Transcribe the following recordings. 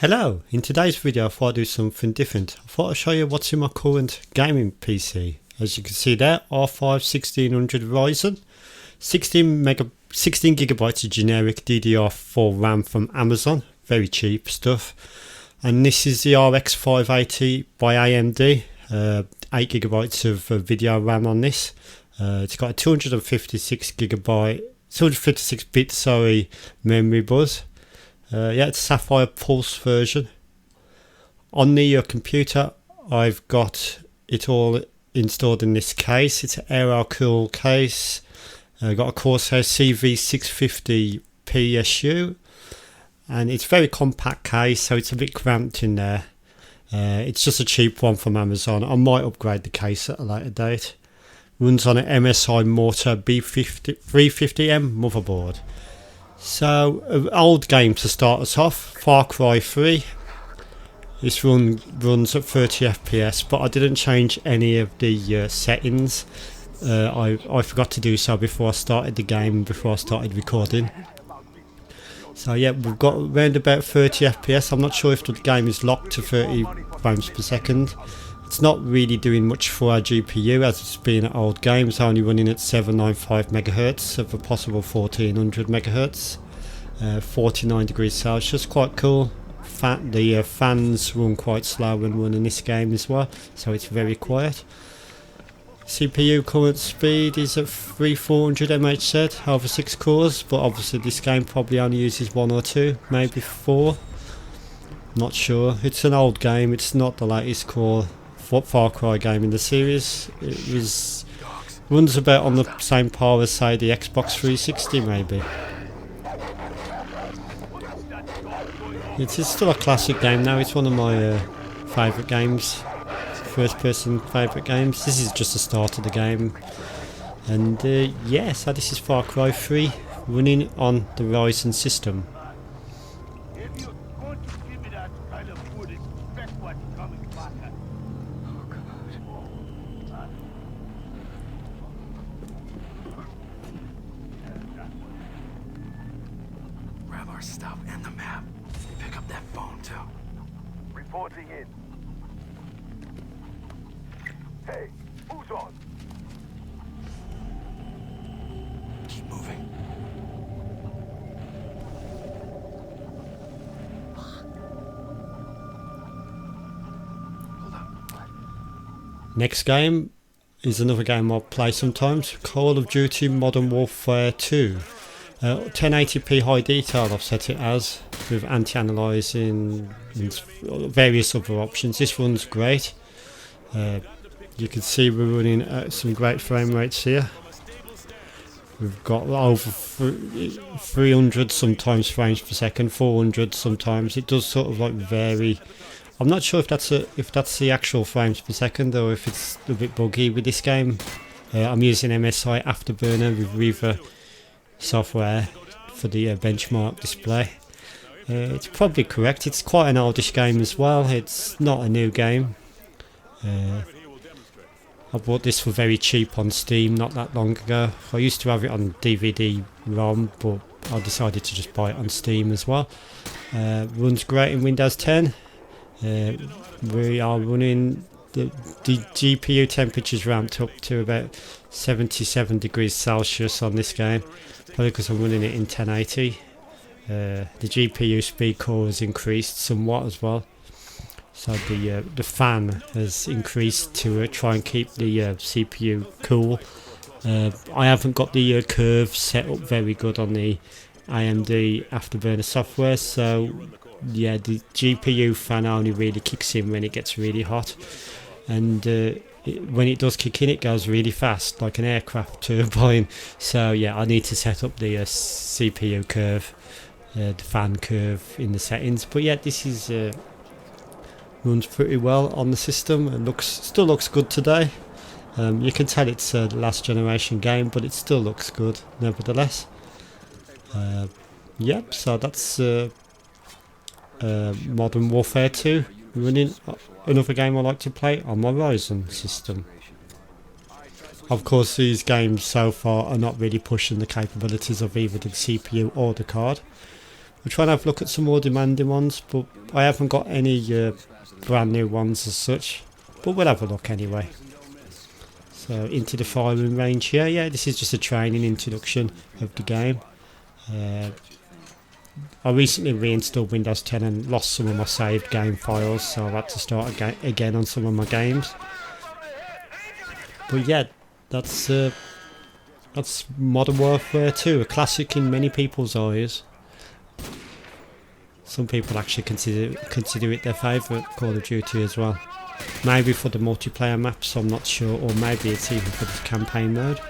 Hello, in today's video I thought I'd do something different. I thought I'd show you what's in my current gaming PC. As you can see there, R5-1600 Ryzen, 16 gigabytes of generic DDR4 RAM from Amazon, very cheap stuff. And this is the RX 580 by AMD, 8 gigabytes of video RAM on this. It's got a 256 bit memory bus. Yeah, it's a Sapphire Pulse version. On the computer, I've got it all installed in this case. It's an air-cool case. Got a Corsair CV650 PSU, and it's a very compact case, so it's a bit cramped in there. It's just a cheap one from Amazon. I might upgrade the case at a later date. Runs on an MSI Mortar B350M motherboard. So, old game to start us off, Far Cry 3. This runs at 30 FPS, but I didn't change any of the settings. I forgot to do so before I started the game, before I started recording. So yeah, we've got around about 30 FPS. I'm not sure if the game is locked to 30 frames per second. It's not really doing much for our GPU, as it's being an old game. It's only running at 795 MHz of a possible 1400 MHz. 49 degrees Celsius, quite cool. The fans run quite slow when running this game as well, so it's very quiet. CPU current speed is at 3400 MHz over 6 cores, but obviously this game probably only uses 1 or 2, maybe 4. Not sure. It's an old game. It's not the latest core Far Cry game in the series. It runs about on the same par as, say, the Xbox 360 maybe. It is still a classic game now. It's one of my favourite games, first person favourite games. This is just the start of the game. And yeah, so this is Far Cry 3 running on the Ryzen system. Grab our stuff and the map. Pick up that phone too. Reporting in. Hey, who's on? Keep moving. Hold up. Next game is another game I'll play sometimes, Call of Duty Modern Warfare 2. 1080p high detail I've set it as, with anti-aliasing and various other options. This runs great. You can see we're running at some great frame rates here. We've got over 300 sometimes frames per second, 400 sometimes. It does sort of like vary. I'm not sure if that's the actual frames per second or if it's a bit buggy with this game. I'm using MSI Afterburner with Reaver software for the benchmark display. It's probably correct. It's quite an oldish game as well. It's not a new game. I bought this for very cheap on Steam not that long ago. I used to have it on DVD-ROM, but I decided to just buy it on Steam as well. Runs great in Windows 10. We are running the GPU temperature's ramped up to about 77 degrees Celsius on this game, probably because I'm running it in 1080. The GPU speed core has increased somewhat as well, so the fan has increased to try and keep the CPU cool. I haven't got the curve set up very good on the AMD Afterburner software, so yeah, the GPU fan only really kicks in when it gets really hot, and when it does kick in, it goes really fast, like an aircraft turbine. So yeah, I need to set up the CPU curve, the fan curve in the settings. But yeah, this is runs pretty well on the system and still looks good today. You can tell it's a last generation game, but it still looks good nevertheless. Yep, so that's Modern Warfare 2 running. Another game I like to play on my Ryzen system. Of course, these games so far are not really pushing the capabilities of either the CPU or the card, We're trying to have a look at some more demanding ones, but I haven't got any brand new ones as such. But we'll have a look anyway. So into the firing range here. Yeah, this is just a training introduction of the game. I recently reinstalled Windows 10 and lost some of my saved game files, so I've had to start again on some of my games. But yeah, that's Modern Warfare 2, a classic in many people's eyes. Some people actually consider it their favourite Call of Duty as well. Maybe for the multiplayer maps, I'm not sure, or maybe it's even for the campaign mode.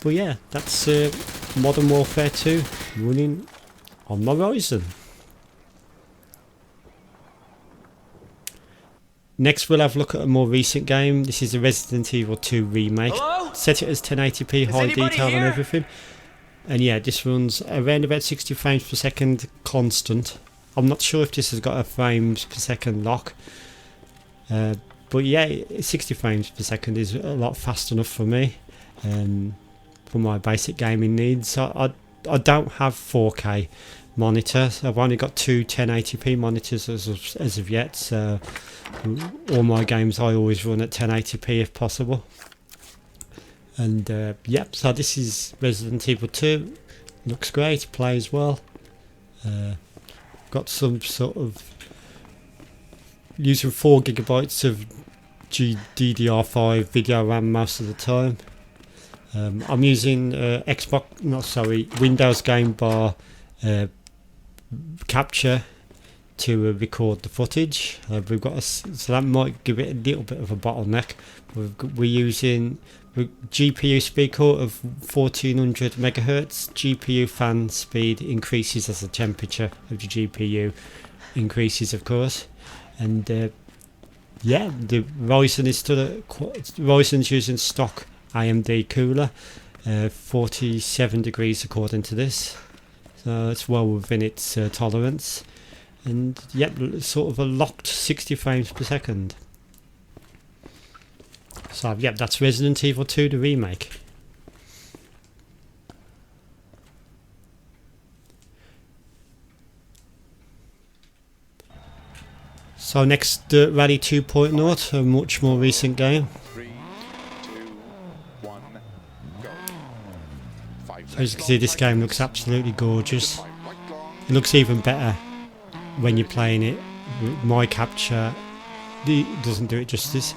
But yeah, that's Modern Warfare 2 running on my Ryzen. Next we'll have a look at a more recent game. This is a Resident Evil 2 remake. Hello? Set it as 1080p, high detail and everything. And yeah, this runs around about 60 frames per second constant. I'm not sure if this has got a frames per second lock. But yeah, 60 frames per second is a lot fast enough for me. For my basic gaming needs. I don't have 4K monitors. I've only got two 1080p monitors as of yet. So all my games I always run at 1080p if possible. And yep, so this is Resident Evil 2. Looks great, plays well. Got some sort of using 4 gigabytes of DDR5 video RAM most of the time. I'm using Windows Game Bar capture to record the footage. We've got so that might give it a little bit of a bottleneck. We're using GPU speed core of 1400 megahertz. GPU fan speed increases as the temperature of the GPU increases, of course. And yeah, the Ryzen is still Ryzen's using stock AMD cooler, 47 degrees according to this, so it's well within its tolerance. And yep, sort of a locked 60 frames per second. So yep, that's Resident Evil 2 the remake. So next, Rally 2.0, a much more recent game. 3, 2, 1, go. As you can see, this game looks absolutely gorgeous. It looks even better when you're playing it. My capture doesn't do it justice.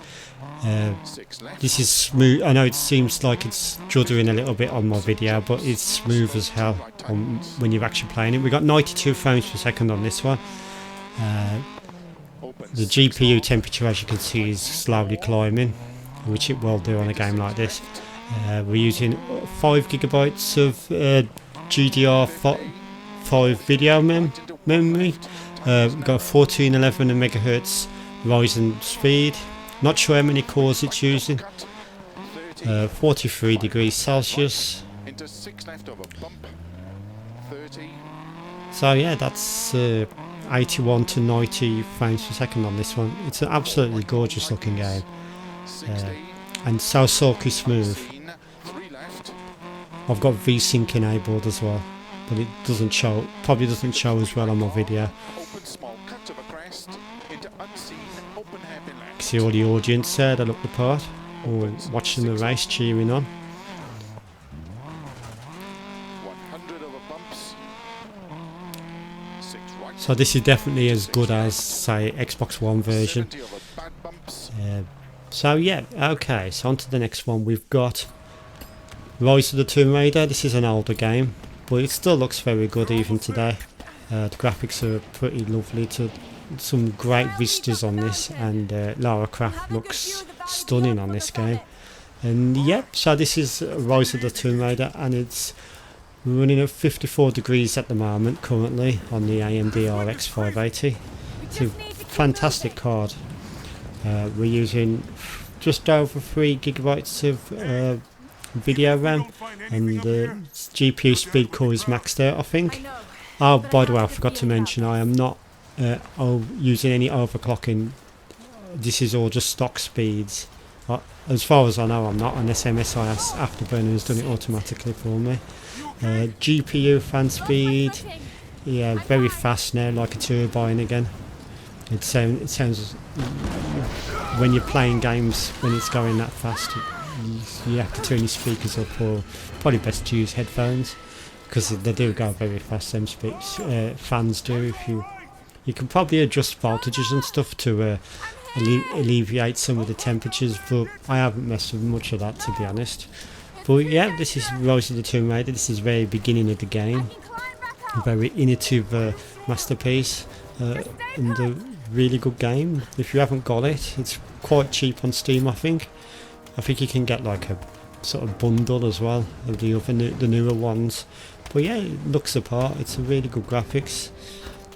This is smooth. I know it seems like it's juddering a little bit on my video, but it's smooth as hell when you're actually playing it. We got 92 frames per second on this one. The GPU temperature, as you can see, is slowly climbing, which it will do on a game like this. We're using 5 gigabytes of GDR5 video memory. We've got 1411 megahertz Ryzen speed. Not sure how many cores it's using. 43 degrees Celsius. So yeah, that's 81 to 90 frames per second on this one. It's an absolutely gorgeous looking game, and so silky smooth. I've got VSync enabled as well, but it doesn't show, probably doesn't show as well on my video. See all the audience there that look the part, all watching the race, cheering on. So this is definitely as good as, say, Xbox One version. So yeah, okay, so on to the next one. We've got Rise of the Tomb Raider. This is an older game, but it still looks very good even today. The graphics are pretty lovely, some great vistas on this, and Lara Croft looks stunning on this game. And yep, so this is Rise of the Tomb Raider, and it's running at 54 degrees at the moment currently on the AMD RX-580. It's a fantastic card. We're using just over 3 gigabytes of video RAM, and the GPU speed core is maxed out, I think. Oh, by the way, I forgot to mention, I am not using any overclocking. This is all just stock speeds. As far as I know, I'm not, unless MSI Afterburner has done it automatically for me. GPU fan speed yeah, very fast now, like a turbine again. It sounds when you're playing games when it's going that fast, you have to turn your speakers up, or probably best to use headphones because they do go very fast. Them fans do. If you can probably adjust voltages and stuff to alleviate some of the temperatures, but I haven't messed with much of that, to be honest. But yeah, this is Rise of the Tomb Raider. This is the very beginning of the game. A very innovative masterpiece and a really good game. If you haven't got it, it's quite cheap on Steam, I think. I think you can get like a sort of bundle as well of the other the newer ones. But yeah, it looks the part. It's a really good graphics,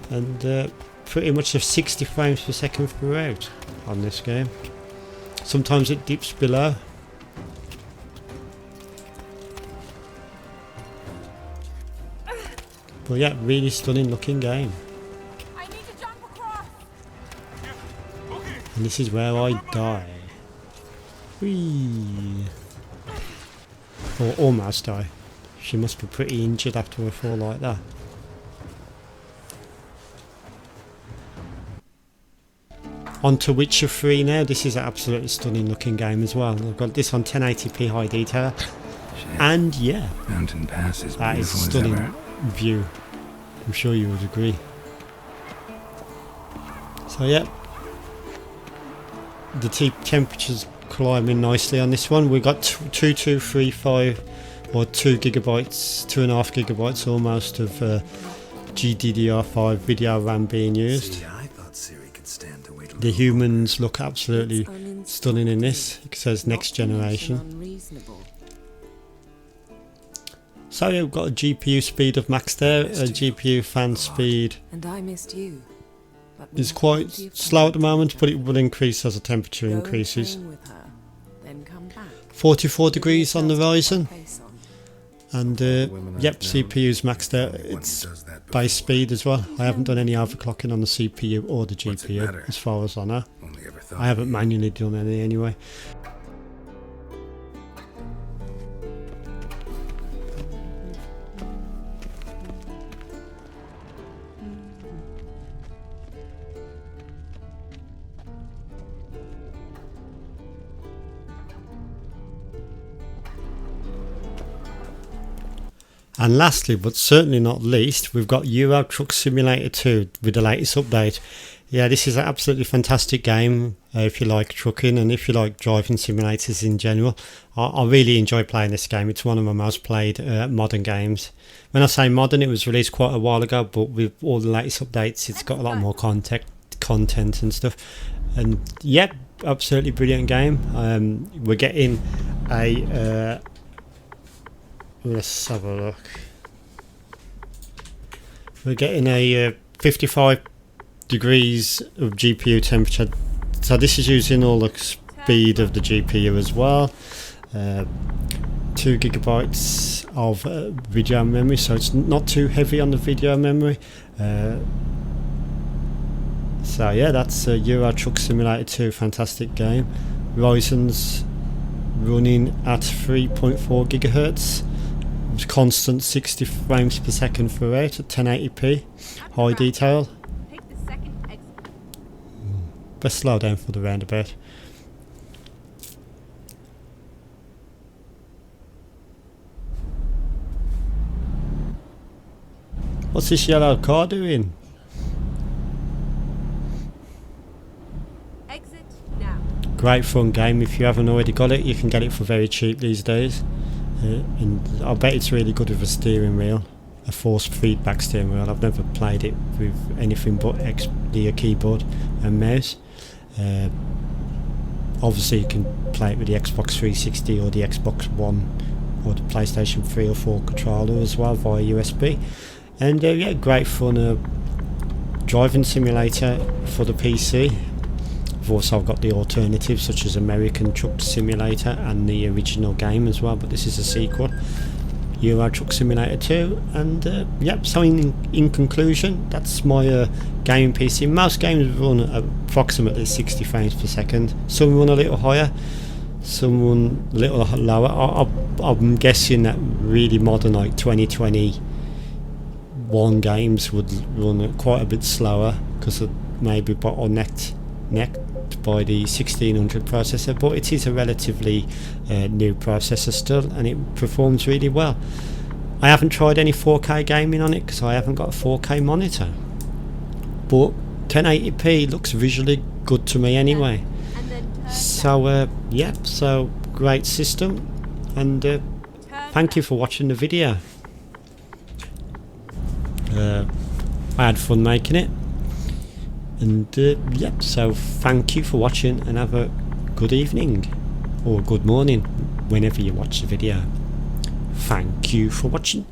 and pretty much a 60 frames per second throughout on this game. Sometimes it dips below. But yeah, really stunning looking game. I need to jump across. And this is where I die. Whee! Or almost die. She must be pretty injured after a fall like that. On to Witcher 3 now. This is an absolutely stunning looking game as well. I've got this on 1080p high detail. And yeah, Mountain Pass is that is a beautiful as stunning ever. view. I'm sure you would agree. So yeah, the temperature's climbing nicely on this one. We've got 2235 or 2 gigabytes, 2.5 gigabytes almost of GDDR5 video RAM being used. See, I thought Siri could stand to wait a The little humans look absolutely stunning in this. It says next generation. So yeah, we've got a GPU speed of max there. A GPU fan speed And I missed you. is quite slow at the moment, but it will increase as the temperature increases. 44 degrees on the Ryzen, and yep, CPU's maxed out. It's base speed as well. I haven't done any overclocking on the CPU or the GPU as far as I know. Only ever thought I haven't manually done any anyway. And lastly, but certainly not least, we've got Euro Truck Simulator 2 with the latest update. Yeah, this is an absolutely fantastic game if you like trucking and if you like driving simulators in general. I really enjoy playing this game. It's one of my most played modern games. When I say modern, it was released quite a while ago, but with all the latest updates, it's got a lot more content and stuff. And yeah, absolutely brilliant game. We're getting a... let's have a look. We're getting a 55 degrees of GPU temperature. So this is using all the speed of the GPU as well. 2 gigabytes of video memory, so it's not too heavy on the video memory. So yeah, that's Euro Truck Simulator 2, fantastic game. Ryzen's running at 3.4 gigahertz. Constant 60 frames per second throughout at 1080p high detail. Best slow down for the roundabout. What's this yellow car doing? Exit now. Great fun game. If you haven't already got it, you can get it for very cheap these days. And I bet it's really good with a steering wheel, a force feedback steering wheel. I've never played it with anything but the keyboard and mouse. Obviously you can play it with the Xbox 360 or the Xbox One or the PlayStation 3 or 4 controller as well via USB. And yeah, great fun driving simulator for the PC. I've also got the alternatives such as American Truck Simulator and the original game as well, but this is a sequel, Euro Truck Simulator 2. And yep, so in conclusion, that's my gaming PC. Most games run at approximately 60 frames per second. Some run a little higher, some run a little lower. I'm guessing that really modern, like 2020 1 games would run quite a bit slower because of maybe bottlenecked by the 1600 processor, but it is a relatively new processor still, and it performs really well. I haven't tried any 4K gaming on it because I haven't got a 4K monitor, but 1080p looks visually good to me anyway. And then turn So yeah, so great system, and thank you for watching the video. I had fun making it, and yep, so thank you for watching, and have a good evening or good morning whenever you watch the video. Thank you for watching.